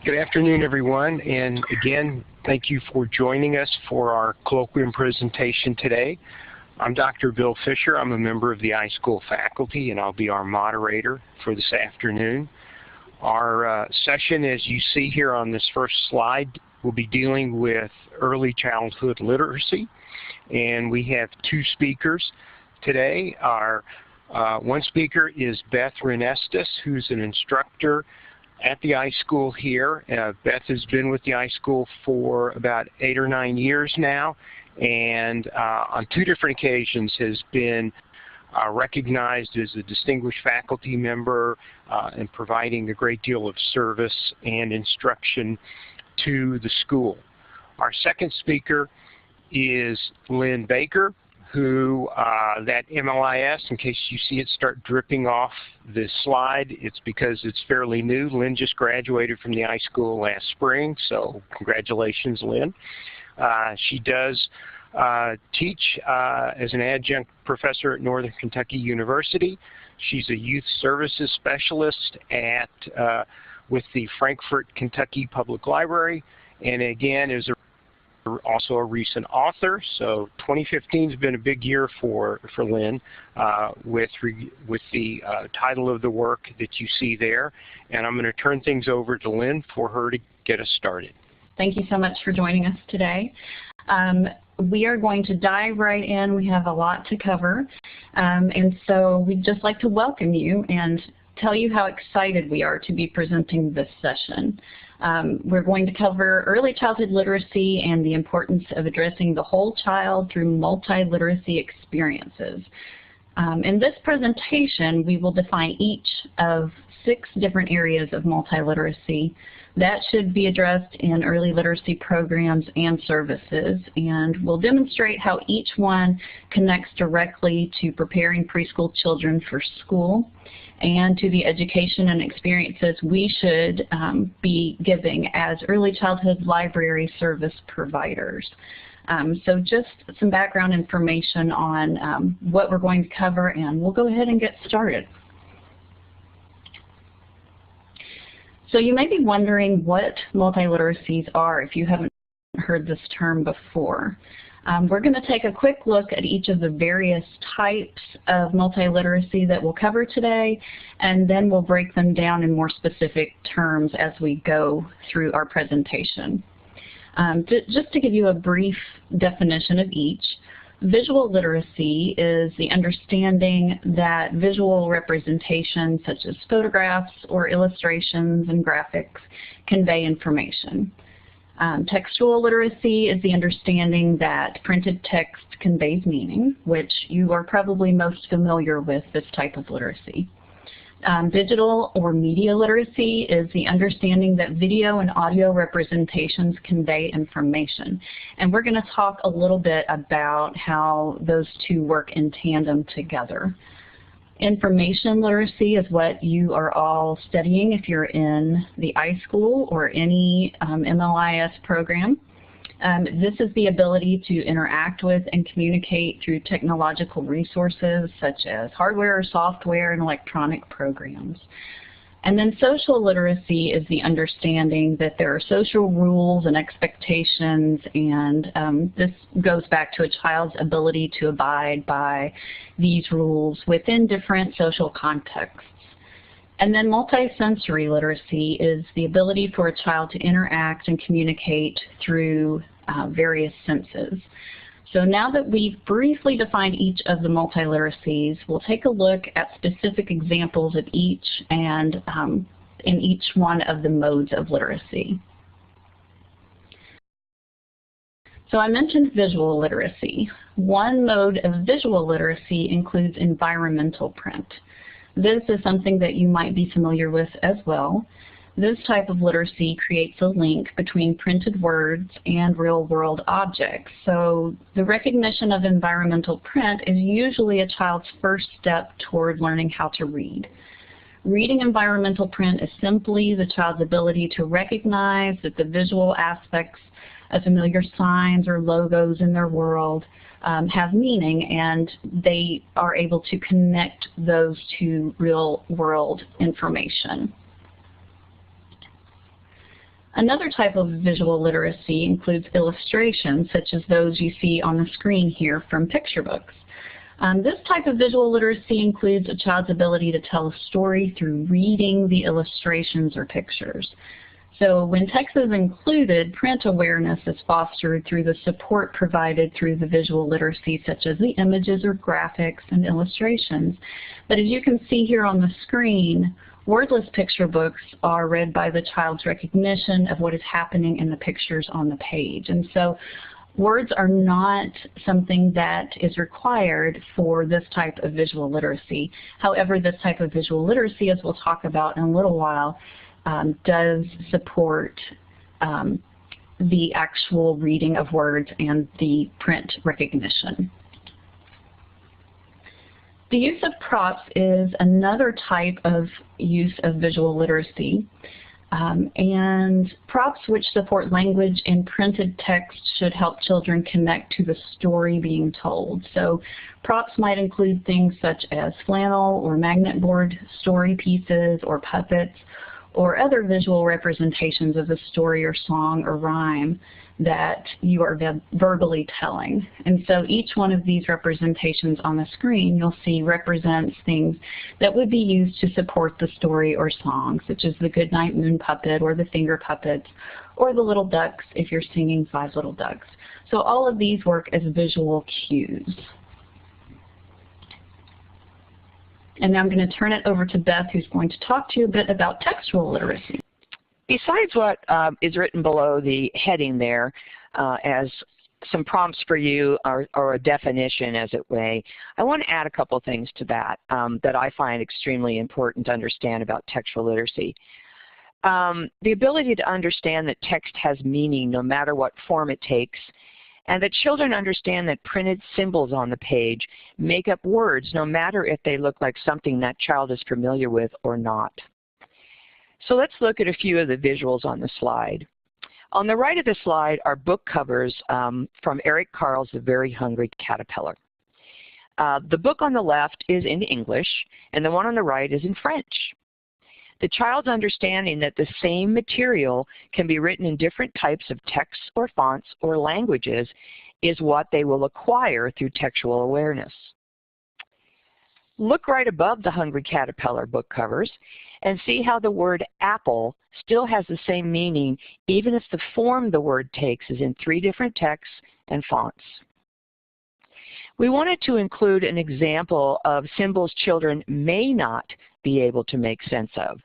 Good afternoon, everyone, and again, thank you for joining us for our colloquium presentation today. I'm Dr. Bill Fisher. I'm a member of the iSchool faculty, and I'll be our moderator for this afternoon. Our session, as you see here on this first slide, will be dealing with early childhood literacy, and we have two speakers today. Our one speaker is Beth Renestis, who's an instructor at the iSchool here. Beth has been with the iSchool for about 8 or 9 years now, and on 2 different occasions has been recognized as a distinguished faculty member and providing a great deal of service and instruction to the school. Our second speaker is Lynn Baker, who that MLIS, in case you see it start dripping off this slide, it's because it's fairly new. Lynn just graduated from the iSchool last spring, so congratulations, Lynn. She does teach as an adjunct professor at Northern Kentucky University. She's a youth services specialist at with the Frankfort, Kentucky Public Library, and again is also a recent author. So 2015 has been a big year for Lynn with the title of the work that you see there. And I'm going to turn things over to Lynn for her to get us started. Thank you so much for joining us today. We are going to dive right in. We have a lot to cover. And so we'd just like to welcome you and tell you how excited we are to be presenting this session. We're going to cover early childhood literacy and the importance of addressing the whole child through multi-literacy experiences. In this presentation, we will define each of 6 different areas of multi-literacy that should be addressed in early literacy programs and services, and we'll demonstrate how each one connects directly to preparing preschool children for school and to the education and experiences we should be giving as early childhood library service providers. So just some background information on what we're going to cover, and we'll go ahead and get started. So you may be wondering what multiliteracies are if you haven't heard this term before. We're going to take a quick look at each of the various types of multiliteracy that we'll cover today, and then we'll break them down in more specific terms as we go through our presentation. Just to give you a brief definition of each, visual literacy is the understanding that visual representations such as photographs or illustrations and graphics convey information. Textual literacy is the understanding that printed text conveys meaning, which you are probably most familiar with this type of literacy. Digital or media literacy is the understanding that video and audio representations convey information. And we're going to talk a little bit about how those two work in tandem together. Information literacy is what you are all studying if you're in the iSchool or any MLIS program. This is the ability to interact with and communicate through technological resources such as hardware, software, and electronic programs. And then social literacy is the understanding that there are social rules and expectations, and this goes back to a child's ability to abide by these rules within different social contexts. And then multisensory literacy is the ability for a child to interact and communicate through various senses. So now that we've briefly defined each of the multiliteracies, we'll take a look at specific examples of each and in each one of the modes of literacy. So I mentioned visual literacy. One mode of visual literacy includes environmental print. This is something that you might be familiar with as well. This type of literacy creates a link between printed words and real-world objects. So the recognition of environmental print is usually a child's first step toward learning how to read. Reading environmental print is simply the child's ability to recognize that the visual aspects of familiar signs or logos in their world have meaning, and they are able to connect those to real-world information. Another type of visual literacy includes illustrations, such as those you see on the screen here from picture books. This type of visual literacy includes a child's ability to tell a story through reading the illustrations or pictures. So when text is included, print awareness is fostered through the support provided through the visual literacy, such as the images or graphics and illustrations. But as you can see here on the screen, wordless picture books are read by the child's recognition of what is happening in the pictures on the page. And so words are not something that is required for this type of visual literacy. However, this type of visual literacy, as we'll talk about in a little while, does support the actual reading of words and the print recognition. The use of props is another type of use of visual literacy. And props which support language and printed text should help children connect to the story being told. So props might include things such as flannel or magnet board story pieces or puppets or other visual representations of the story or song or rhyme that you are verbally telling. And so each one of these representations on the screen you'll see represents things that would be used to support the story or song, such as the Goodnight Moon puppet or the finger puppets or the little ducks if you're singing Five Little Ducks. So all of these work as visual cues. And now I'm going to turn it over to Beth, who's going to talk to you a bit about textual literacy. Besides what is written below the heading there as some prompts for you or a definition, as it may, I want to add a couple things to that that I find extremely important to understand about textual literacy. The ability to understand that text has meaning no matter what form it takes, and that children understand that printed symbols on the page make up words no matter if they look like something that child is familiar with or not. So let's look at a few of the visuals on the slide. On the right of the slide are book covers from Eric Carle's The Very Hungry Caterpillar. The book on the left is in English, and the one on the right is in French. The child's understanding that the same material can be written in different types of texts or fonts or languages is what they will acquire through textual awareness. Look right above the Hungry Caterpillar book covers and see how the word apple still has the same meaning even if the form the word takes is in 3 different texts and fonts. We wanted to include an example of symbols children may not be able to make sense of.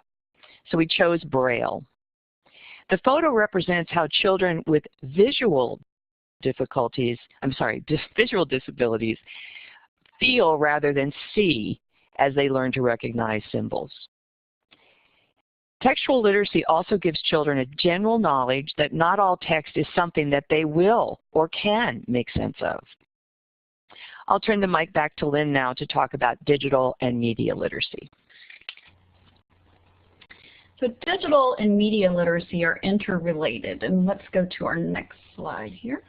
So we chose Braille. The photo represents how children with visual disabilities feel rather than see as they learn to recognize symbols. Textual literacy also gives children a general knowledge that not all text is something that they will or can make sense of. I'll turn the mic back to Lynn now to talk about digital and media literacy. So digital and media literacy are interrelated, and let's go to our next slide here.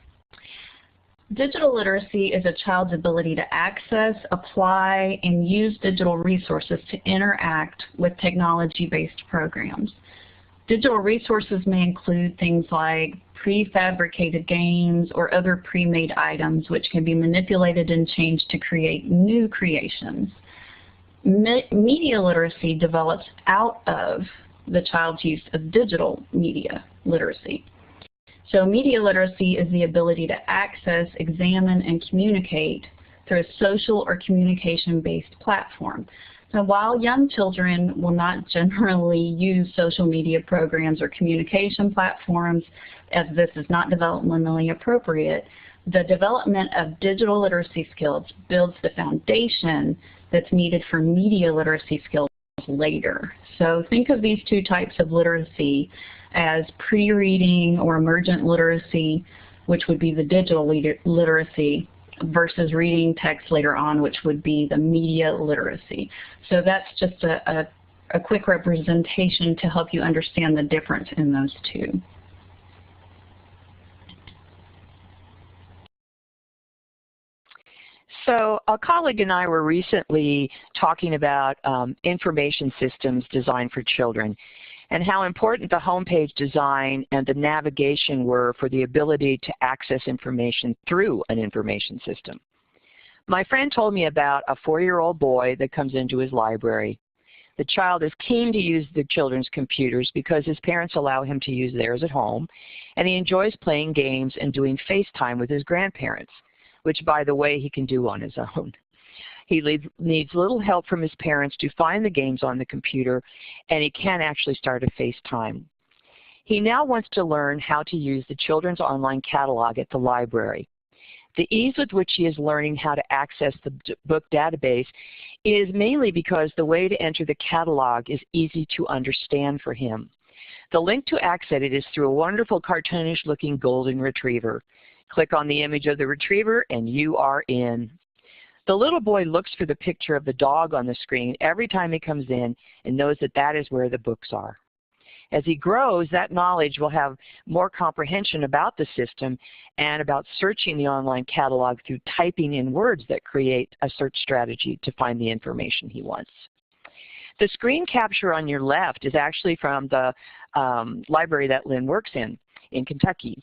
Digital literacy is a child's ability to access, apply, and use digital resources to interact with technology-based programs. Digital resources may include things like prefabricated games or other pre-made items which can be manipulated and changed to create new creations. Media literacy develops out of the child's use of digital media literacy. So media literacy is the ability to access, examine, and communicate through a social or communication-based platform. Now, while young children will not generally use social media programs or communication platforms, as this is not developmentally appropriate, the development of digital literacy skills builds the foundation that's needed for media literacy skills later. So think of these 2 types of literacy as pre-reading or emergent literacy, which would be the digital literacy, versus reading text later on, which would be the media literacy. So that's just a quick representation to help you understand the difference in those 2. So a colleague and I were recently talking about information systems designed for children. and how important the homepage design and the navigation were for the ability to access information through an information system. My friend told me about a 4-year-old boy that comes into his library. The child is keen to use the children's computers because his parents allow him to use theirs at home, and he enjoys playing games and doing FaceTime with his grandparents, which, by the way, he can do on his own. He needs little help from his parents to find the games on the computer, and he can actually start a FaceTime. He now wants to learn how to use the children's online catalog at the library. The ease with which he is learning how to access the book database is mainly because the way to enter the catalog is easy to understand for him. The link to access it is through a wonderful cartoonish-looking golden retriever. Click on the image of the retriever and you are in. The little boy looks for the picture of the dog on the screen every time he comes in and knows that that is where the books are. As he grows, that knowledge will have more comprehension about the system and about searching the online catalog through typing in words that create a search strategy to find the information he wants. The screen capture on your left is actually from the library that Lynn works in Kentucky.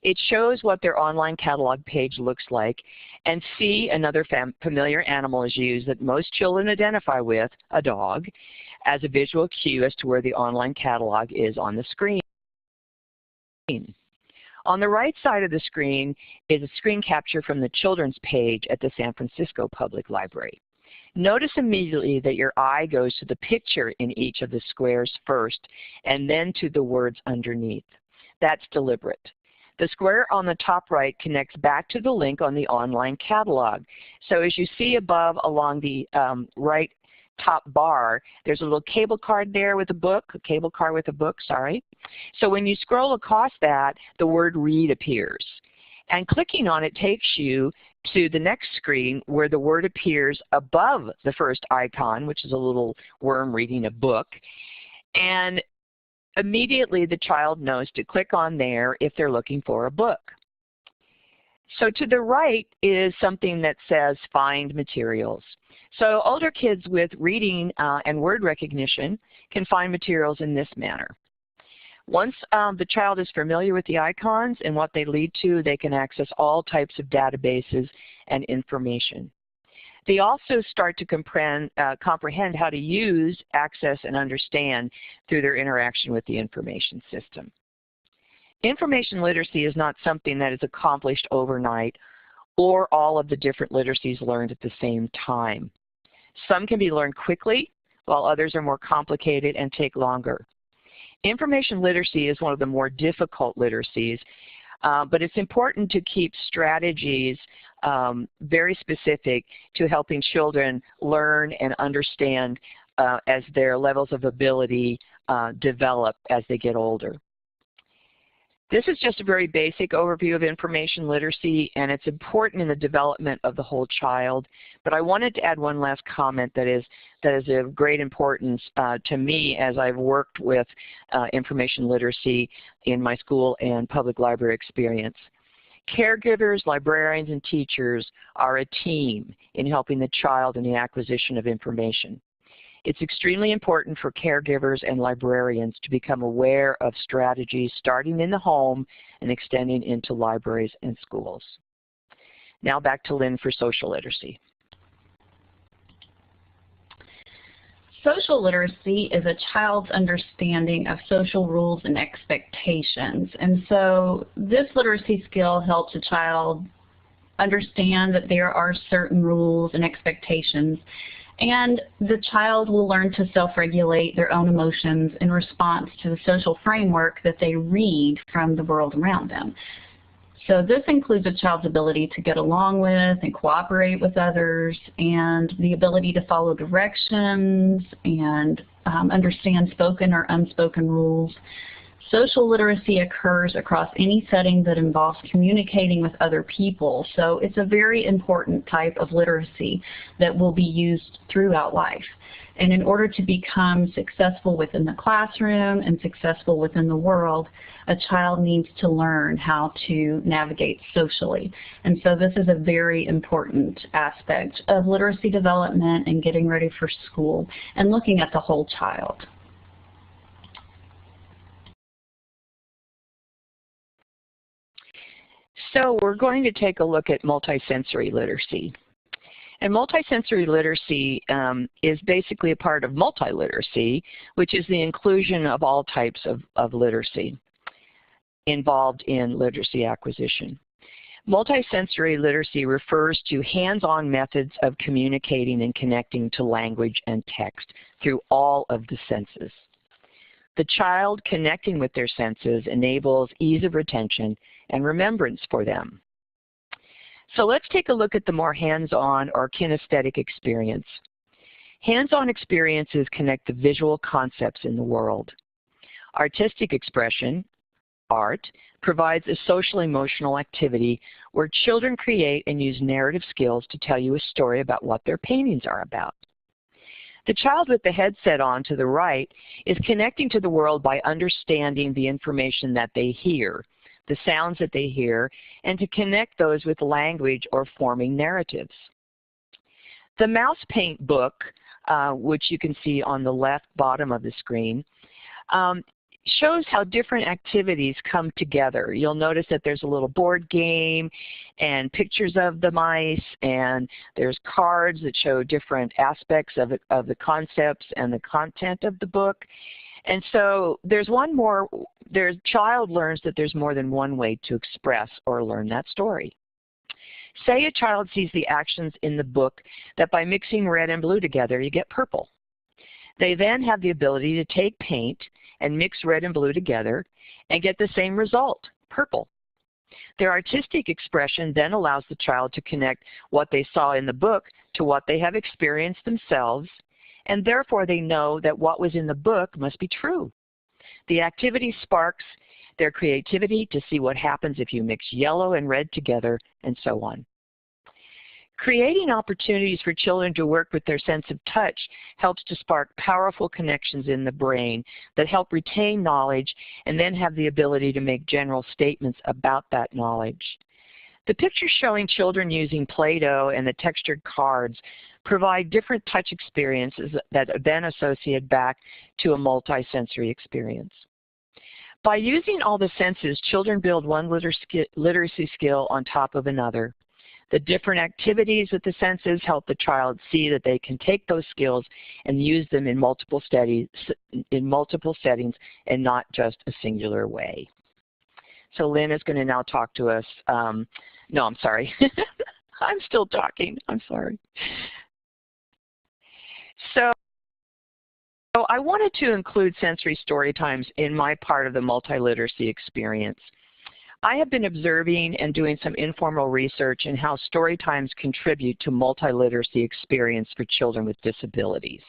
It shows what their online catalog page looks like, and see, another familiar animal is used that most children identify with, a dog, as a visual cue as to where the online catalog is on the screen. On the right side of the screen is a screen capture from the children's page at the San Francisco Public Library. Notice immediately that your eye goes to the picture in each of the squares first and then to the words underneath. That's deliberate. The square on the top right connects back to the link on the online catalog. So as you see above along the right top bar, there's a little cable card there with a book, sorry. So when you scroll across that, the word read appears. And clicking on it takes you to the next screen where the word appears above the first icon, which is a little worm reading a book. And immediately the child knows to click on there if they're looking for a book. So to the right is something that says find materials. So older kids with reading and word recognition can find materials in this manner. Once the child is familiar with the icons and what they lead to, they can access all types of databases and information. They also start to comprehend how to use, access, and understand through their interaction with the information system. Information literacy is not something that is accomplished overnight or all of the different literacies learned at the same time. Some can be learned quickly, while others are more complicated and take longer. Information literacy is one of the more difficult literacies, but it's important to keep strategies very specific to helping children learn and understand as their levels of ability develop as they get older. This is just a very basic overview of information literacy, and it's important in the development of the whole child. But I wanted to add one last comment that is of great importance to me as I've worked with information literacy in my school and public library experience. Caregivers, librarians, and teachers are a team in helping the child in the acquisition of information. It's extremely important for caregivers and librarians to become aware of strategies starting in the home and extending into libraries and schools. Now back to Lynn for social literacy. Social literacy is a child's understanding of social rules and expectations. And so this literacy skill helps a child understand that there are certain rules and expectations, and the child will learn to self-regulate their own emotions in response to the social framework that they read from the world around them. So this includes a child's ability to get along with and cooperate with others, and the ability to follow directions and understand spoken or unspoken rules. Social literacy occurs across any setting that involves communicating with other people, so it's a very important type of literacy that will be used throughout life. And in order to become successful within the classroom and successful within the world, a child needs to learn how to navigate socially. And so this is a very important aspect of literacy development and getting ready for school and looking at the whole child. So we're going to take a look at multisensory literacy. And multisensory literacy is basically a part of multiliteracy, which is the inclusion of all types of literacy involved in literacy acquisition. Multisensory literacy refers to hands-on methods of communicating and connecting to language and text through all of the senses. The child connecting with their senses enables ease of retention and remembrance for them. So let's take a look at the more hands-on or kinesthetic experience. Hands-on experiences connect the visual concepts in the world. Artistic expression, art, provides a social-emotional activity where children create and use narrative skills to tell you a story about what their paintings are about. The child with the headset on to the right is connecting to the world by understanding the information that they hear, the sounds that they hear, and to connect those with language or forming narratives. The mouse paint book, which you can see on the left bottom of the screen, shows how different activities come together. You'll notice that there's a little board game and pictures of the mice, and there's cards that show different aspects of the concepts and the content of the book. And so there's child learns that there's more than one way to express or learn that story. Say a child sees the actions in the book that by mixing red and blue together you get purple. They then have the ability to take paint and mix red and blue together and get the same result, purple. Their artistic expression then allows the child to connect what they saw in the book to what they have experienced themselves, and therefore they know that what was in the book must be true. The activity sparks their creativity to see what happens if you mix yellow and red together, and so on. Creating opportunities for children to work with their sense of touch helps to spark powerful connections in the brain that help retain knowledge and then have the ability to make general statements about that knowledge. The pictures showing children using Play-Doh and the textured cards provide different touch experiences that are then associated back to a multisensory experience. By using all the senses, children build one literacy skill on top of another. The different activities with the senses help the child see that they can take those skills and use them in multiple settings and not just a singular way. So Lynn is going to now talk to us. No, I'm sorry. I'm still talking. I'm sorry. So I wanted to include sensory story times in my part of the multiliteracy experience. I have been observing and doing some informal research in how story times contribute to multiliteracy experience for children with disabilities.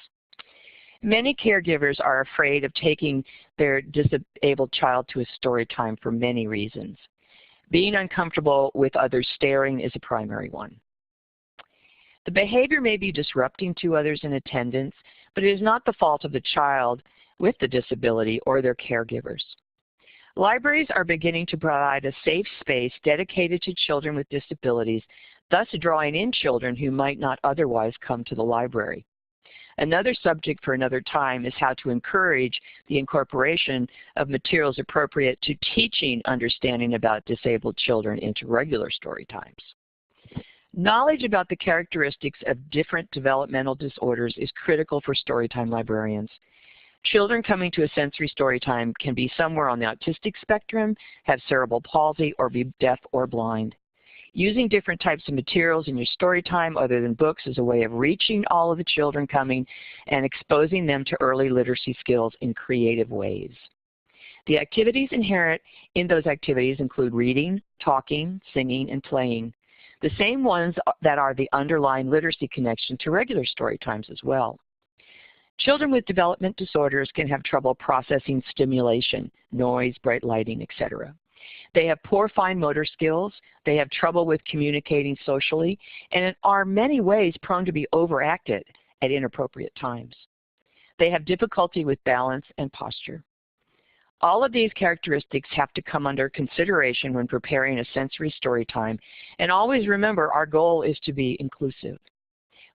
Many caregivers are afraid of taking their disabled child to a story time for many reasons. Being uncomfortable with others staring is a primary one. The behavior may be disrupting to others in attendance, but it is not the fault of the child with the disability or their caregivers. Libraries are beginning to provide a safe space dedicated to children with disabilities, thus drawing in children who might not otherwise come to the library. Another subject for another time is how to encourage the incorporation of materials appropriate to teaching understanding about disabled children into regular story times. Knowledge about the characteristics of different developmental disorders is critical for storytime librarians. Children coming to a sensory story time can be somewhere on the autistic spectrum, have cerebral palsy, or be deaf or blind. Using different types of materials in your story time other than books is a way of reaching all of the children coming and exposing them to early literacy skills in creative ways. The activities inherent in those activities include reading, talking, singing, and playing. The same ones that are the underlying literacy connection to regular story times as well. Children with development disorders can have trouble processing stimulation, noise, bright lighting, etc. They have poor fine motor skills, they have trouble with communicating socially, and in are many ways prone to be overacted at inappropriate times. They have difficulty with balance and posture. All of these characteristics have to come under consideration when preparing a sensory story time, and always remember our goal is to be inclusive.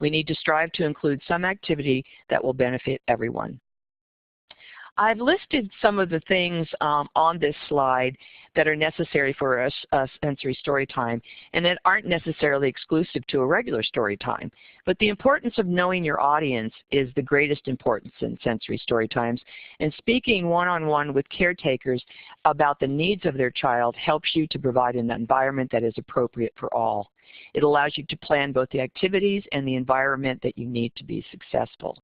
We need to strive to include some activity that will benefit everyone. I've listed some of the things on this slide that are necessary for a sensory story time and that aren't necessarily exclusive to a regular story time. But the importance of knowing your audience is the greatest importance in sensory story times. And speaking one-on-one with caretakers about the needs of their child helps you to provide an environment that is appropriate for all. It allows you to plan both the activities and the environment that you need to be successful.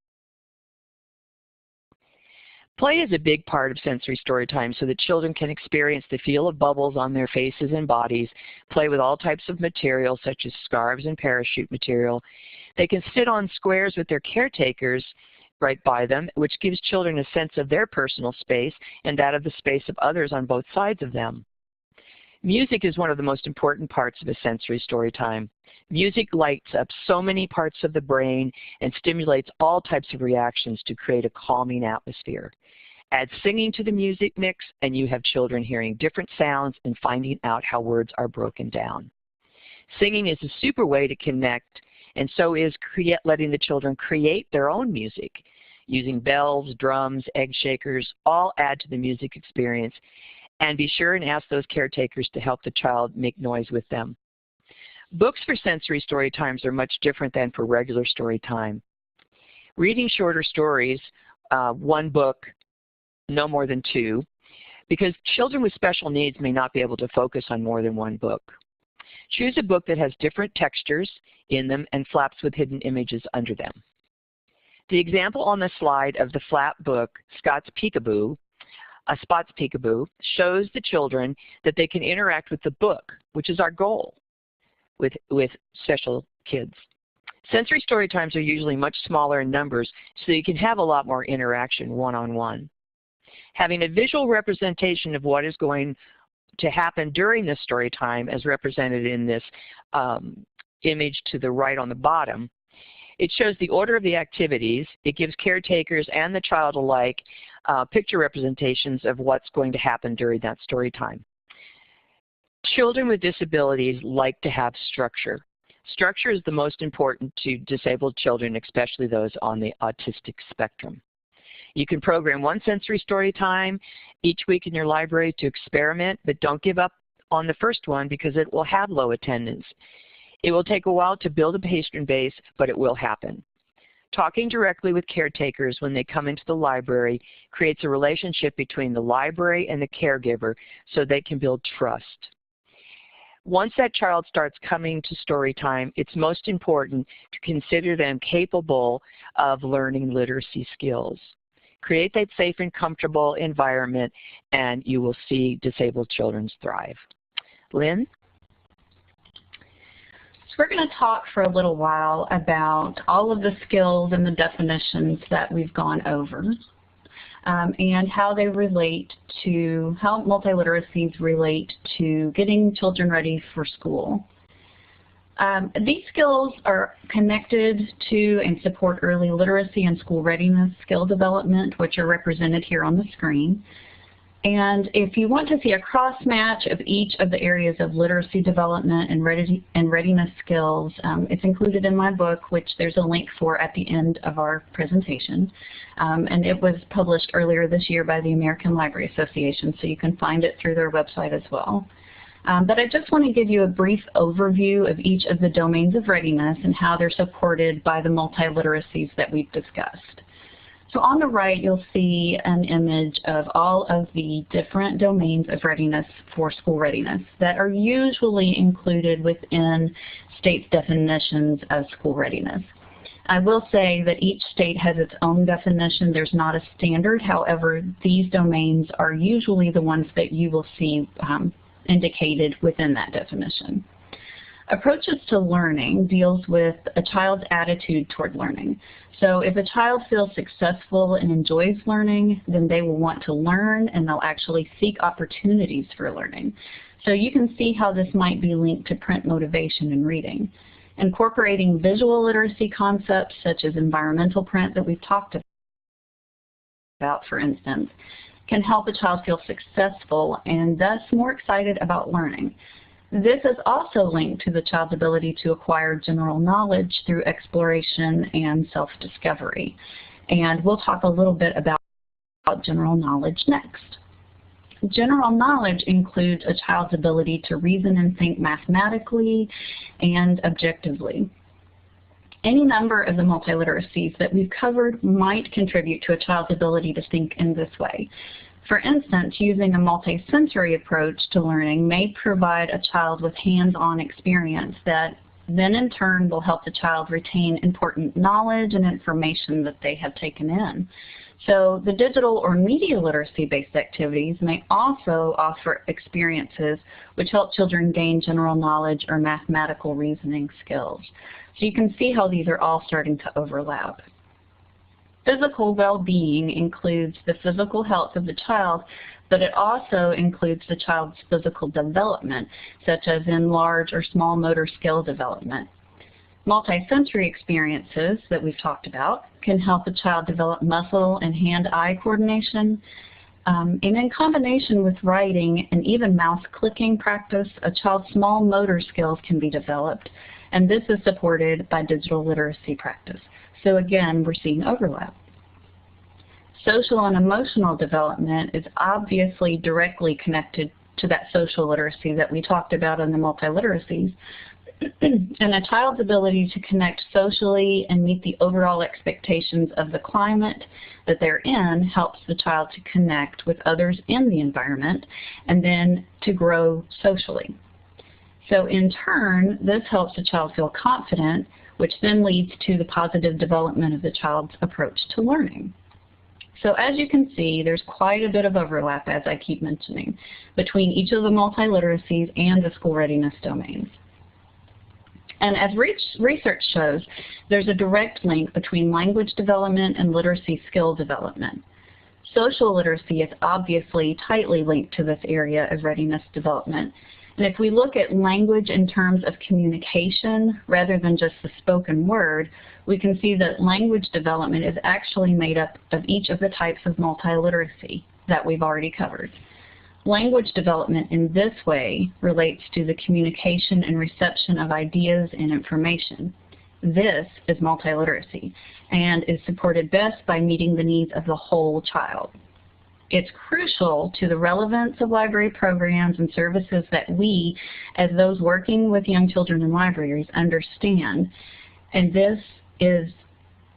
Play is a big part of sensory story time so that children can experience the feel of bubbles on their faces and bodies, play with all types of material such as scarves and parachute material. They can sit on squares with their caretakers right by them, which gives children a sense of their personal space and that of the space of others on both sides of them. Music is one of the most important parts of a sensory story time. Music lights up so many parts of the brain and stimulates all types of reactions to create a calming atmosphere. Add singing to the music mix and you have children hearing different sounds and finding out how words are broken down. Singing is a super way to connect, and so is letting the children create their own music. Using bells, drums, egg shakers, all add to the music experience. And be sure and ask those caretakers to help the child make noise with them. Books for sensory story times are much different than for regular story time. Reading shorter stories, one book, no more than 2, because children with special needs may not be able to focus on more than one book. Choose a book that has different textures in them and flaps with hidden images under them. The example on the slide of the flap book, Spot's Peekaboo, shows the children that they can interact with the book, which is our goal with special kids. Sensory story times are usually much smaller in numbers, so you can have a lot more interaction one-on-one. Having a visual representation of what is going to happen during this story time, as represented in this image to the right on the bottom, it shows the order of the activities. It gives caretakers and the child alike picture representations of what's going to happen during that story time. Children with disabilities like to have structure. Structure is the most important to disabled children, especially those on the autistic spectrum. You can program one sensory story time each week in your library to experiment, but don't give up on the first one because it will have low attendance. It will take a while to build a patron base, but it will happen. Talking directly with caretakers when they come into the library creates a relationship between the library and the caregiver so they can build trust. Once that child starts coming to story time, it's most important to consider them capable of learning literacy skills. Create that safe and comfortable environment and you will see disabled children thrive. Lynn? So we're going to talk for a little while about all of the skills and the definitions that we've gone over and how they relate to, how multiliteracies relate to getting children ready for school. These skills are connected to and support early literacy and school readiness skill development, which are represented here on the screen. And if you want to see a cross-match of each of the areas of literacy development and readiness skills, it's included in my book, which there's a link for at the end of our presentation. And it was published earlier this year by the American Library Association, so you can find it through their website as well. But I just want to give you a brief overview of each of the domains of readiness and how they're supported by the multiliteracies that we've discussed. So on the right, you'll see an image of all of the different domains of readiness for school readiness that are usually included within states' definitions of school readiness. I will say that each state has its own definition. There's not a standard. However, these domains are usually the ones that you will see indicated within that definition. Approaches to learning deals with a child's attitude toward learning. So if a child feels successful and enjoys learning, then they will want to learn and they'll actually seek opportunities for learning. So you can see how this might be linked to print motivation in reading. Incorporating visual literacy concepts such as environmental print that we've talked about, for instance, can help a child feel successful and thus more excited about learning. This is also linked to the child's ability to acquire general knowledge through exploration and self-discovery. And we'll talk a little bit about general knowledge next. General knowledge includes a child's ability to reason and think mathematically and objectively. Any number of the multiliteracies that we've covered might contribute to a child's ability to think in this way. For instance, using a multisensory approach to learning may provide a child with hands-on experience that then in turn will help the child retain important knowledge and information that they have taken in. So the digital or media literacy-based activities may also offer experiences which help children gain general knowledge or mathematical reasoning skills. So you can see how these are all starting to overlap. Physical well-being includes the physical health of the child, but it also includes the child's physical development, such as in large or small motor skill development. Multisensory experiences that we've talked about can help a child develop muscle and hand-eye coordination. And in combination with writing and even mouse clicking practice, a child's small motor skills can be developed, and this is supported by digital literacy practice. So again, we're seeing overlap. Social and emotional development is obviously directly connected to that social literacy that we talked about in the multiliteracies. And a child's ability to connect socially and meet the overall expectations of the climate that they're in helps the child to connect with others in the environment and then to grow socially. So in turn, this helps the child feel confident, which then leads to the positive development of the child's approach to learning. So as you can see, there's quite a bit of overlap, as I keep mentioning, between each of the multiliteracies and the school readiness domains. And as research shows, there's a direct link between language development and literacy skill development. Social literacy is obviously tightly linked to this area of readiness development. And if we look at language in terms of communication rather than just the spoken word, we can see that language development is actually made up of each of the types of multiliteracy that we've already covered. Language development in this way relates to the communication and reception of ideas and information. This is multiliteracy and is supported best by meeting the needs of the whole child. It's crucial to the relevance of library programs and services that we, as those working with young children in libraries, understand. And this is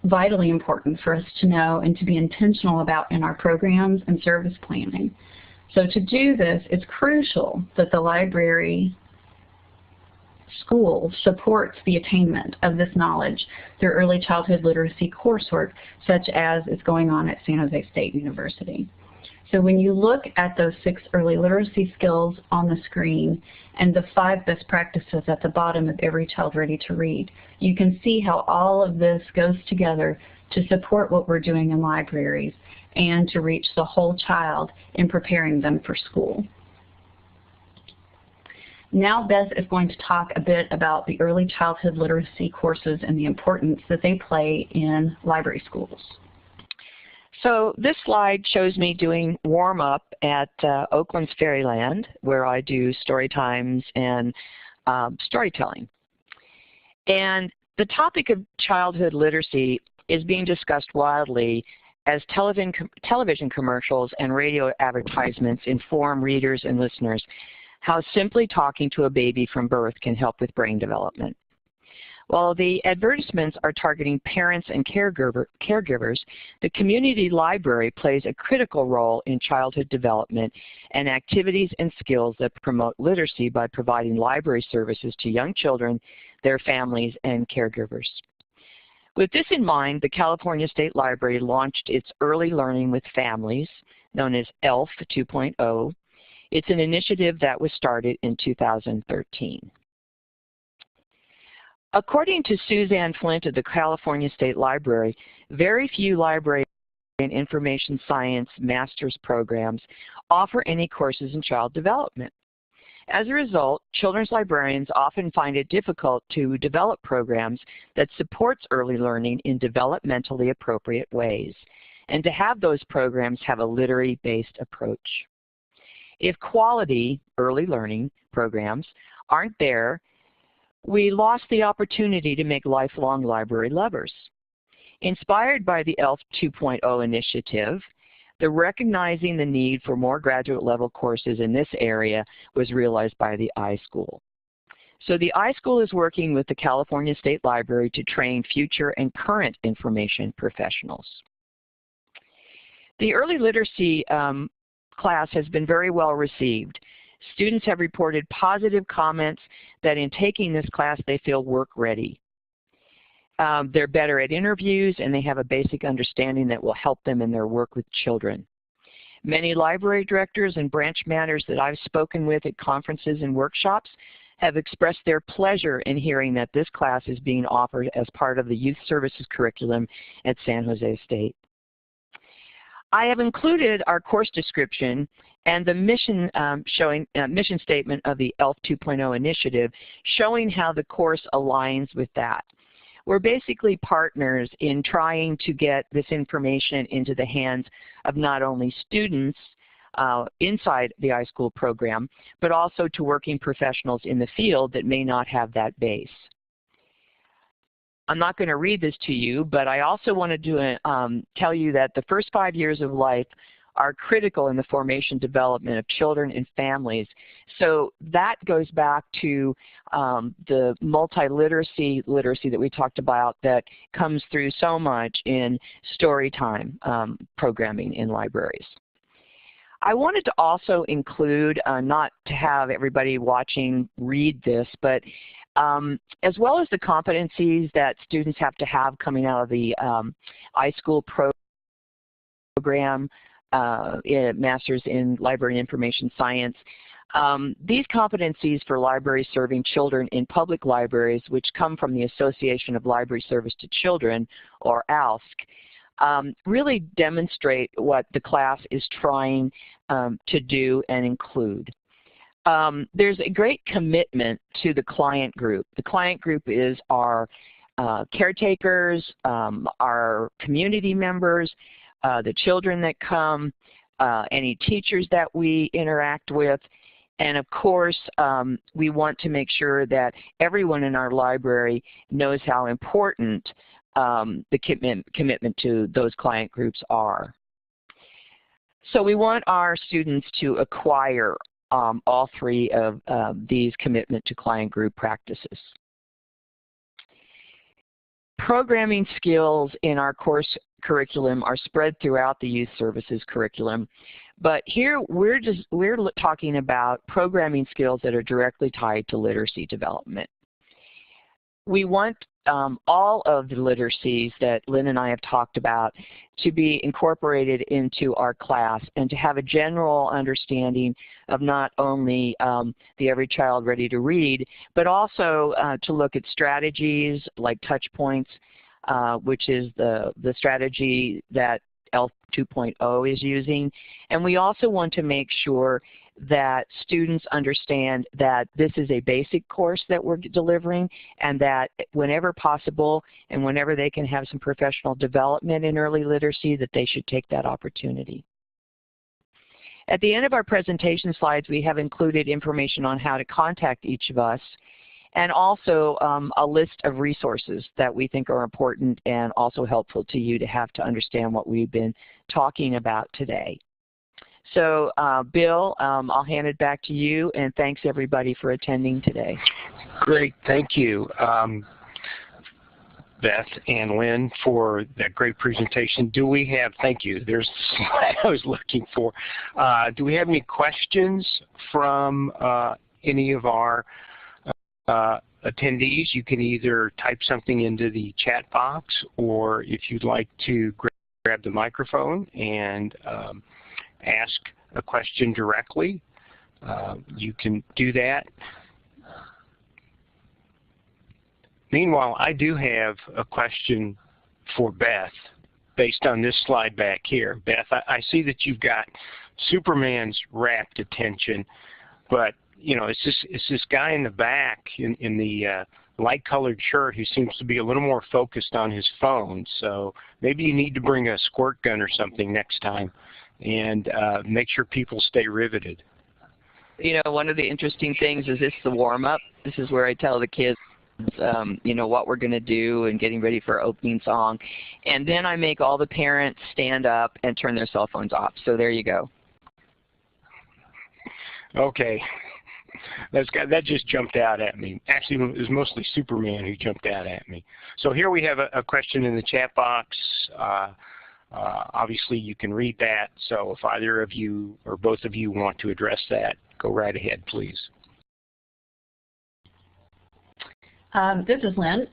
vitally important for us to know and to be intentional about in our programs and service planning. So to do this, it's crucial that the library school supports the attainment of this knowledge through early childhood literacy coursework, such as is going on at San Jose State University. So when you look at those 6 early literacy skills on the screen and the 5 best practices at the bottom of Every Child Ready to Read, you can see how all of this goes together to support what we're doing in libraries and to reach the whole child in preparing them for school. Now Beth is going to talk a bit about the early childhood literacy courses and the importance that they play in library schools. So this slide shows me doing warm-up at Oakland's Fairyland, where I do story times and storytelling. And the topic of childhood literacy is being discussed widely as television commercials and radio advertisements inform readers and listeners how simply talking to a baby from birth can help with brain development. While the advertisements are targeting parents and caregivers, the community library plays a critical role in childhood development and activities and skills that promote literacy by providing library services to young children, their families, and caregivers. With this in mind, the California State Library launched its Early Learning with Families, known as ELF 2.0. It's an initiative that was started in 2013. According to Suzanne Flint of the California State Library, very few library and information science master's programs offer any courses in child development. As a result, children's librarians often find it difficult to develop programs that supports early learning in developmentally appropriate ways, and to have those programs have a literary-based approach. If quality early learning programs aren't there, we lost the opportunity to make lifelong library lovers. Inspired by the ELF 2.0 initiative, The recognizing the need for more graduate level courses in this area was realized by the iSchool. So the iSchool is working with the California State Library to train future and current information professionals. The early literacy class has been very well received. Students have reported positive comments that in taking this class they feel work ready. They're better at interviews and they have a basic understanding that will help them in their work with children. Many library directors and branch managers that I've spoken with at conferences and workshops have expressed their pleasure in hearing that this class is being offered as part of the youth services curriculum at San Jose State. I have included our course description and the mission mission statement of the ELF 2.0 initiative, showing how the course aligns with that. We're basically partners in trying to get this information into the hands of not only students inside the iSchool program, but also to working professionals in the field that may not have that base. I'm not going to read this to you, but I also wanted to tell you that the first 5 years of life are critical in the formation and development of children and families. So that goes back to the multi-literacy that we talked about that comes through so much in story time programming in libraries. I wanted to also include, not to have everybody watching read this, but as well as the competencies that students have to have coming out of the iSchool program, Masters in Library and Information Science. These competencies for library serving children in public libraries, which come from the Association of Library Service to Children, or ALSC, really demonstrate what the class is trying to do and include. There's a great commitment to the client group. The client group is our caretakers, our community members, the children that come, any teachers that we interact with, and of course we want to make sure that everyone in our library knows how important the commitment to those client groups are. So we want our students to acquire all three of these commitment to client group practices. Programming skills in our course curriculum are spread throughout the youth services curriculum, but here we're talking about programming skills that are directly tied to literacy development. We want all of the literacies that Lynn and I have talked about to be incorporated into our class and to have a general understanding of not only the Every Child Ready to Read, but also to look at strategies like touch points, which is the strategy that ELF 2.0 is using. And we also want to make sure that students understand that this is a basic course that we're delivering, and that whenever possible and whenever they can have some professional development in early literacy, that they should take that opportunity. At the end of our presentation slides, we have included information on how to contact each of us, and also a list of resources that we think are important and also helpful to you to have to understand what we've been talking about today. So Bill, I'll hand it back to you, and thanks everybody for attending today. Great, thank you, Beth and Lynn, for that great presentation. Do we have, thank you, there's the slide I was looking for. Do we have any questions from any of our attendees? You can either type something into the chat box, or if you'd like to grab the microphone and ask a question directly, you can do that. Meanwhile, I do have a question for Beth based on this slide back here. Beth, I see that you've got Superman's rapt attention, but you know, it's this guy in the back in the light-colored shirt who seems to be a little more focused on his phone. So maybe you need to bring a squirt gun or something next time and make sure people stay riveted. You know, one of the interesting things is this is the warm-up. This is where I tell the kids you know, what we're going to do and getting ready for our opening song. And then I make all the parents stand up and turn their cell phones off. So there you go. Okay. That just jumped out at me. Actually, it was mostly Superman who jumped out at me. So here we have a question in the chat box. Obviously, you can read that. So if either of you or both of you want to address that, go right ahead, please. This is Lynn.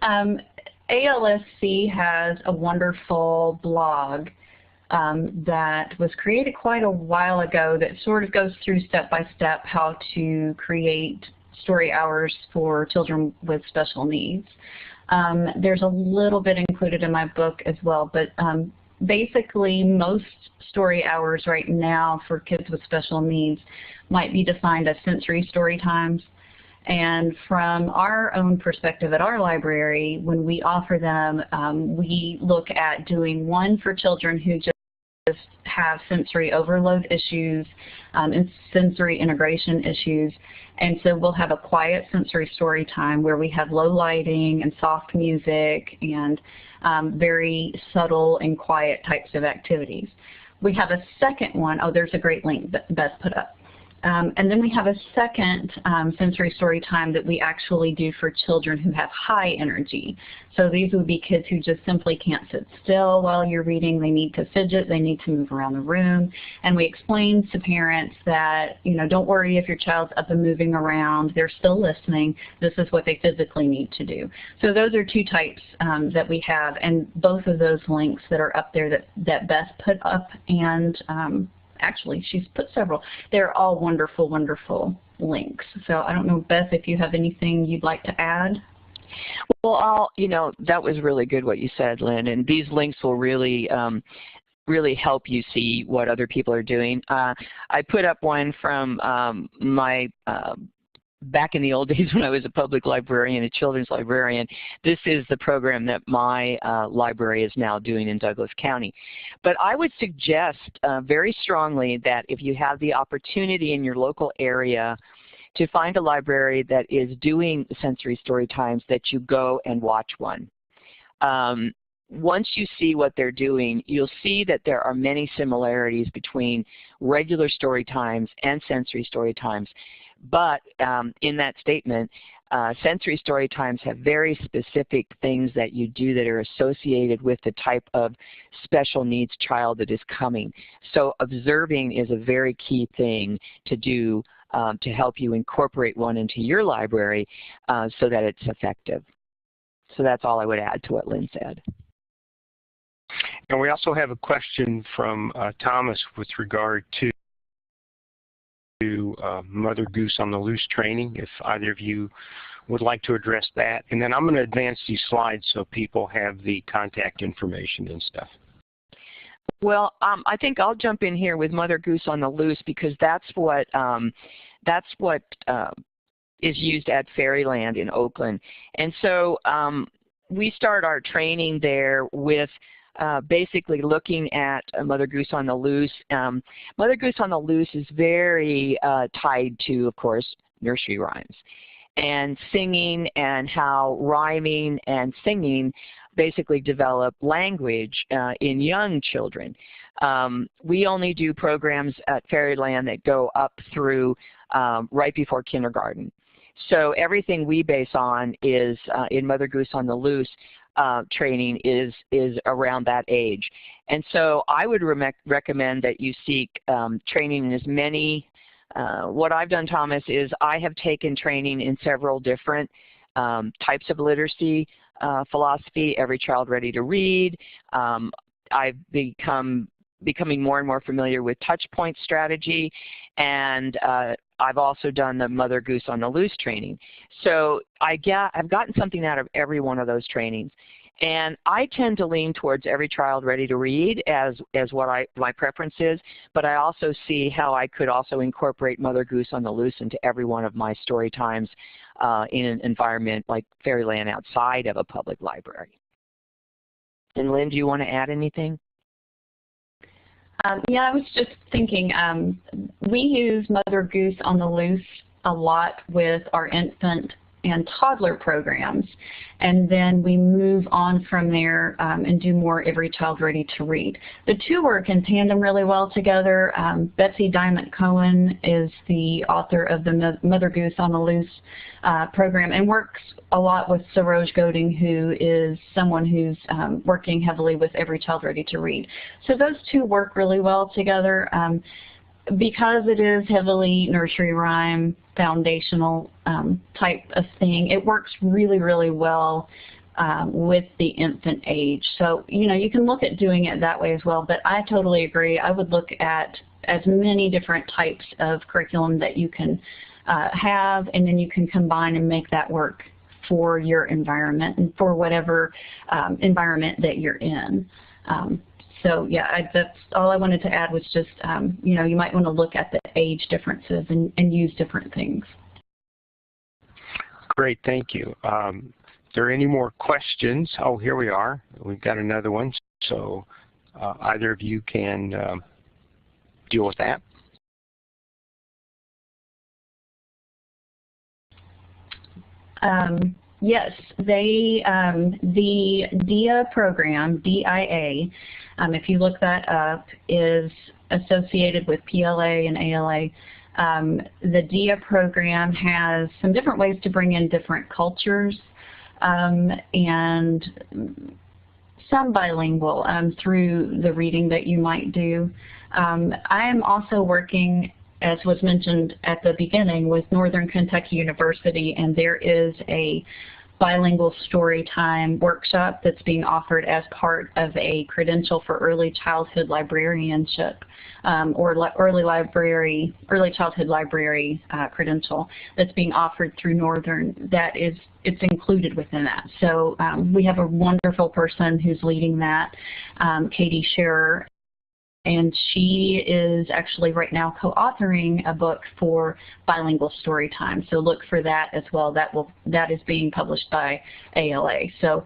ALSC has a wonderful blog that was created quite a while ago that sort of goes through step-by-step how to create story hours for children with special needs. There's a little bit included in my book as well, but basically most story hours right now for kids with special needs might be defined as sensory story times. And from our own perspective at our library, when we offer them, we look at doing one for children who just have sensory overload issues and sensory integration issues. And so we'll have a quiet sensory story time where we have low lighting and soft music and very subtle and quiet types of activities. We have a second one. Oh, there's a great link that Beth put up. And then we have a second sensory story time that we actually do for children who have high energy. So these would be kids who just simply can't sit still while you're reading. They need to fidget. They need to move around the room. And we explain to parents that, you know, don't worry if your child's up and moving around. They're still listening. This is what they physically need to do. So those are two types that we have. And both of those links that are up there that Beth put up and actually, she's put several. They're all wonderful, wonderful links. So I don't know, Beth, if you have anything you'd like to add? Well, you know, that was really good what you said, Lynn, and these links will really really help you see what other people are doing. I put up one from my back in the old days when I was a public librarian, a children's librarian. This is the program that my library is now doing in Douglas County. But I would suggest very strongly that if you have the opportunity in your local area to find a library that is doing sensory story times, that you go and watch one. Once you see what they're doing, you'll see that there are many similarities between regular story times and sensory story times. But in that statement, sensory story times have very specific things that you do that are associated with the type of special needs child that is coming. So observing is a very key thing to do to help you incorporate one into your library so that it's effective. So that's all I would add to what Lynn said. And we also have a question from Thomas with regard to Mother Goose on the Loose training, if either of you would like to address that. And then I'm going to advance these slides so people have the contact information and stuff. Well, I think I'll jump in here with Mother Goose on the Loose because that's what is used at Fairyland in Oakland. And so we start our training there with basically looking at Mother Goose on the Loose. Mother Goose on the Loose is very tied to, of course, nursery rhymes and singing, and how rhyming and singing basically develop language in young children. We only do programs at Fairyland that go up through right before kindergarten. So everything we base on is in Mother Goose on the Loose training is around that age. And so I would recommend that you seek training in as many, what I've done, Thomas, is I have taken training in several different types of literacy philosophy, Every Child Ready to Read. I've becoming more and more familiar with touch point strategy, and I've also done the Mother Goose on the Loose training. So I've gotten something out of every one of those trainings. And I tend to lean towards Every Child Ready to Read as what my preference is, but I also see how I could also incorporate Mother Goose on the Loose into every one of my story times in an environment like Fairyland outside of a public library. And Lynn, do you want to add anything? Yeah, I was just thinking, we use Mother Goose on the Loose a lot with our infant and toddler programs. And then we move on from there and do more Every Child Ready to Read. The two work in tandem really well together. Betsy Diamond Cohen is the author of the Mother Goose on the Loose program and works a lot with Saroj Goding, who is someone who's working heavily with Every Child Ready to Read. So those two work really well together. Because it is heavily nursery rhyme, foundational type of thing, it works really, really well with the infant age. So, you know, you can look at doing it that way as well, but I totally agree. I would look at as many different types of curriculum that you can have, and then you can combine and make that work for your environment and for whatever environment that you're in. So yeah, that's all I wanted to add was just, you know, you might want to look at the age differences and use different things. Great, thank you. Are there any more questions? Oh, here we are. We've got another one. So either of you can deal with that. Yes, the DIA program, DIA, if you look that up, is associated with PLA and ALA. The DIA program has some different ways to bring in different cultures and some bilingual through the reading that you might do. I am also working, as was mentioned at the beginning, with Northern Kentucky University, and there is a bilingual story time workshop that's being offered as part of a credential for early childhood librarianship or early childhood library credential that's being offered through Northern. It's included within that. So we have a wonderful person who's leading that, Katie Scherer, and she is actually right now co-authoring a book for bilingual story time. So look for that as well. That is being published by ALA. So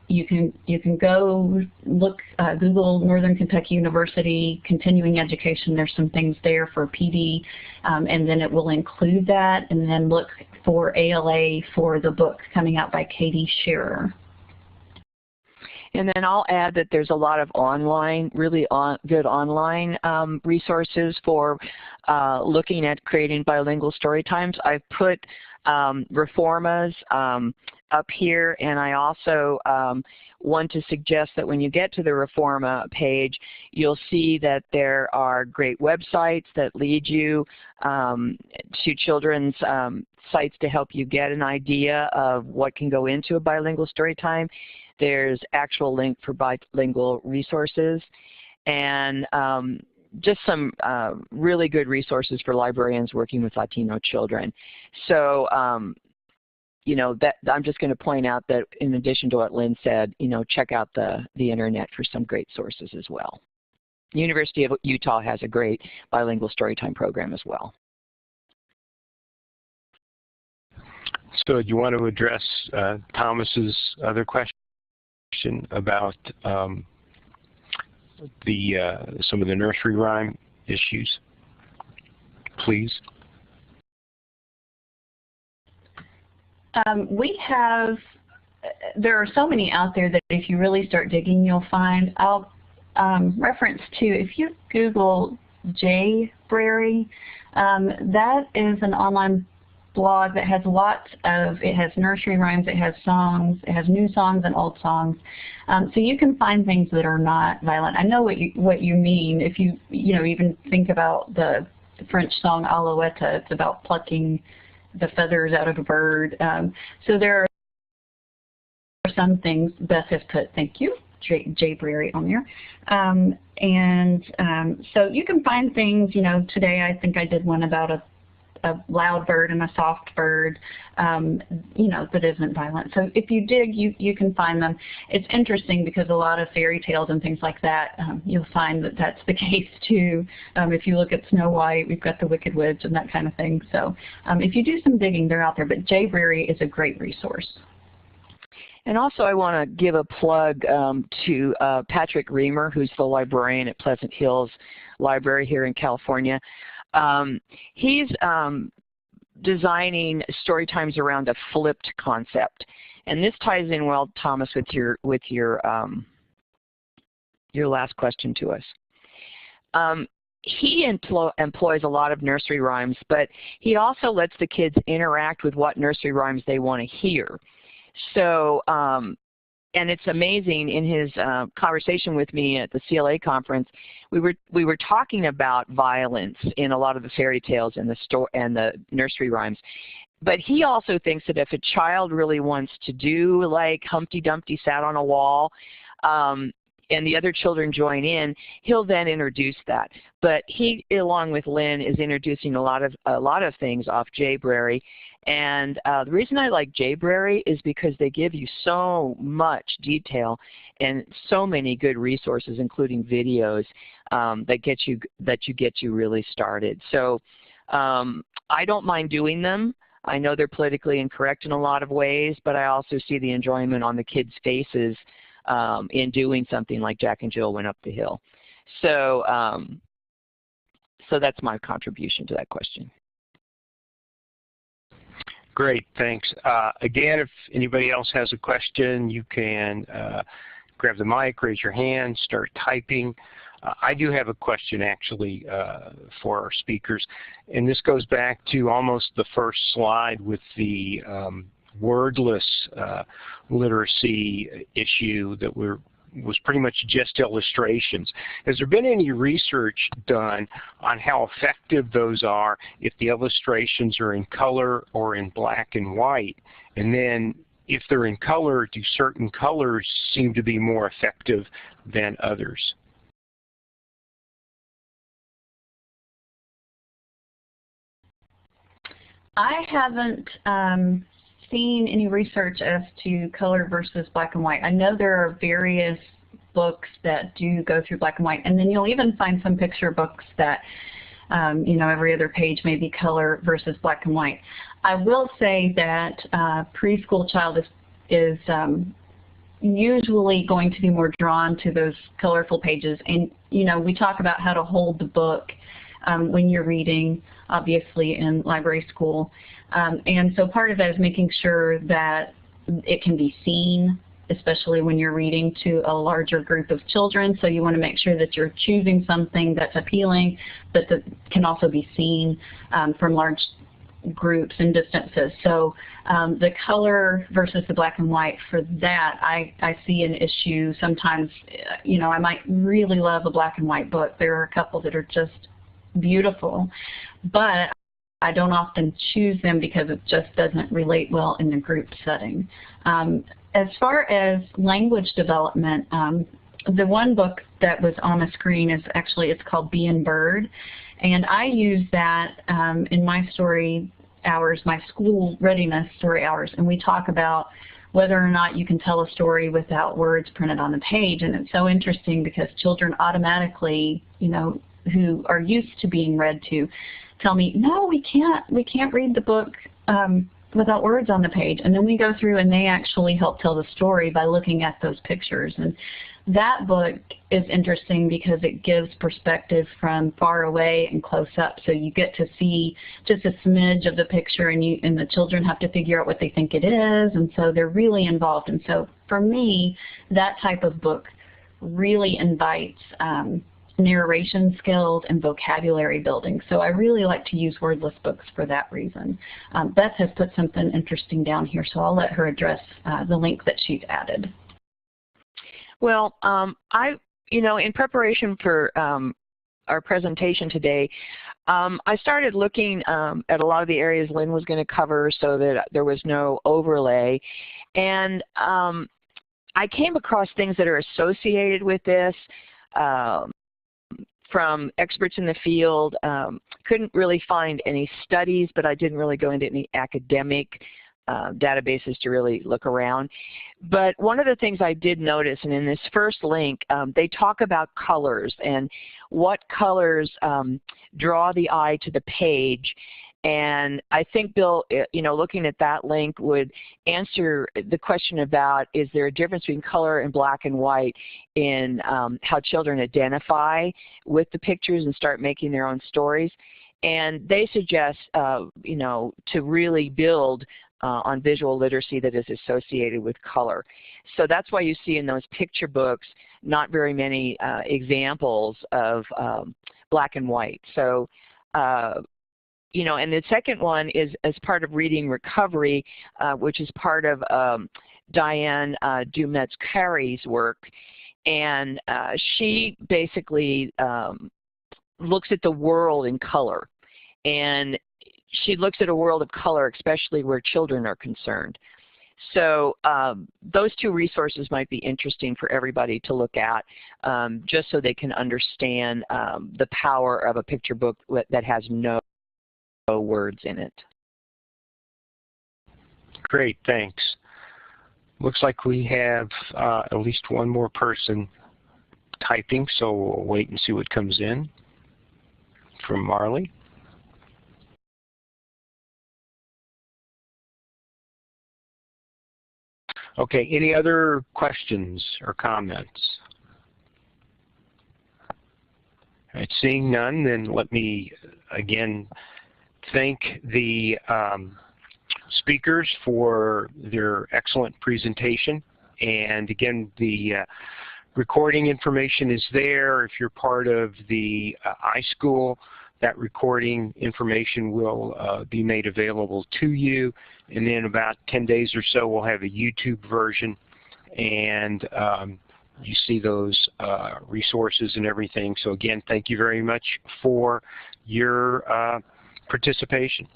you can go look, Google Northern Kentucky University continuing education. There's some things there for PD, and then it will include that. And then look for ALA for the book coming out by Katie Scherer. And then I'll add that there's a lot of online, really good online resources for looking at creating bilingual story times. I've put Reforma's up here, and I also want to suggest that when you get to the Reforma page, you'll see that there are great websites that lead you to children's sites to help you get an idea of what can go into a bilingual story time. There's actual link for bilingual resources, and just some really good resources for librarians working with Latino children. So, you know, I'm just going to point out that in addition to what Lynn said, you know, check out the internet for some great sources as well. University of Utah has a great bilingual storytime program as well. So do you want to address Thomas's other question about some of the nursery rhyme issues, please? There are so many out there that if you really start digging, you'll find. I'll reference to, if you Google JBrary, that is an online blog that has it has nursery rhymes, it has songs, it has new songs and old songs. So you can find things that are not violent. I know what you mean. If you even think about the French song Alouette, it's about plucking the feathers out of a bird. So there are some things. Beth has put, thank you, JBrary on there. So you can find things, today I think I did one about a loud bird and a soft bird, that isn't violent. So if you dig, you can find them. It's interesting because a lot of fairy tales and things like that, you'll find that that's the case too. If you look at Snow White, we've got the Wicked Witch and that kind of thing. So if you do some digging, they're out there. But JBrary is a great resource. And also I want to give a plug to Patrick Reamer, who's the librarian at Pleasant Hills Library here in California. He's designing story times around a flipped concept. And this ties in well, Thomas, with your last question to us. He employs a lot of nursery rhymes, but he also lets the kids interact with what nursery rhymes they want to hear. So, and it's amazing, in his conversation with me at the CLA conference, we were talking about violence in a lot of the fairy tales and the nursery rhymes. But he also thinks that if a child really wants to do like Humpty Dumpty sat on a wall, and the other children join in, he'll then introduce that. But he, along with Lynn, is introducing a lot of things off Jaybrary. And the reason I like Jaybrary is because they give you so much detail and so many good resources, including videos, that get you really started. So I don't mind doing them. I know they're politically incorrect in a lot of ways, but I also see the enjoyment on the kids' faces in doing something like Jack and Jill Went Up the Hill. So, so that's my contribution to that question. Great, thanks. Again, if anybody else has a question, you can grab the mic, raise your hand, start typing. I do have a question actually for our speakers, and this goes back to almost the first slide with the wordless literacy issue that was pretty much just illustrations. Has there been any research done on how effective those are if the illustrations are in color or in black and white? And then if they're in color, do certain colors seem to be more effective than others? I haven't seen any research as to color versus black and white. I know there are various books that do go through black and white, and then you'll even find some picture books that, you know, every other page may be color versus black and white. I will say that preschool child is usually going to be more drawn to those colorful pages, and you know, we talk about how to hold the book when you're reading, obviously in library school. And so part of that is making sure that it can be seen, especially when you're reading to a larger group of children. So you want to make sure that you're choosing something that's appealing, but that can also be seen from large groups and distances. So the color versus the black and white, for that, I see an issue. Sometimes, you know, I might really love a black and white book. There are a couple that are just beautiful, but I don't often choose them because it just doesn't relate well in the group setting. As far as language development, the one book that was on the screen is actually, it's called Bee and Bird, and I use that in my story hours, my school readiness story hours, and we talk about whether or not you can tell a story without words printed on the page. And it's so interesting because children automatically, you know, who are used to being read to, tell me, no, we can't read the book without words on the page. And then we go through and they actually help tell the story by looking at those pictures. And that book is interesting because it gives perspective from far away and close up. So you get to see just a smidge of the picture, and the children have to figure out what they think it is, and so they're really involved. And so for me, that type of book really invites narration skills and vocabulary building. So I really like to use wordless books for that reason. Beth has put something interesting down here, so I'll let her address the link that she's added. Well, you know, in preparation for our presentation today, I started looking at a lot of the areas Lynn was going to cover so that there was no overlay. And I came across things that are associated with this from experts in the field. Couldn't really find any studies, but I didn't really go into any academic databases to really look around. But one of the things I did notice, and in this first link, they talk about colors and what colors draw the eye to the page. And I think Bill, you know, looking at that link would answer the question about, is there a difference between color and black and white in how children identify with the pictures and start making their own stories. And they suggest, you know, to really build on visual literacy that is associated with color. So that's why you see in those picture books not very many examples of black and white. So, you know, and the second one is as part of Reading Recovery, which is part of Diane Dumetz-Carey's work. And she basically looks at the world in color. And she looks at a world of color, especially where children are concerned. So those two resources might be interesting for everybody to look at, just so they can understand the power of a picture book that has no words in it. Great, thanks. Looks like we have at least one more person typing, so we'll wait and see what comes in from Marley. Okay, any other questions or comments? All right, seeing none, then let me again thank the speakers for their excellent presentation. And again, the recording information is there. If you're part of the iSchool, that recording information will be made available to you. And then about 10 days or so, we'll have a YouTube version. And you see those resources and everything. So again, thank you very much for your participation.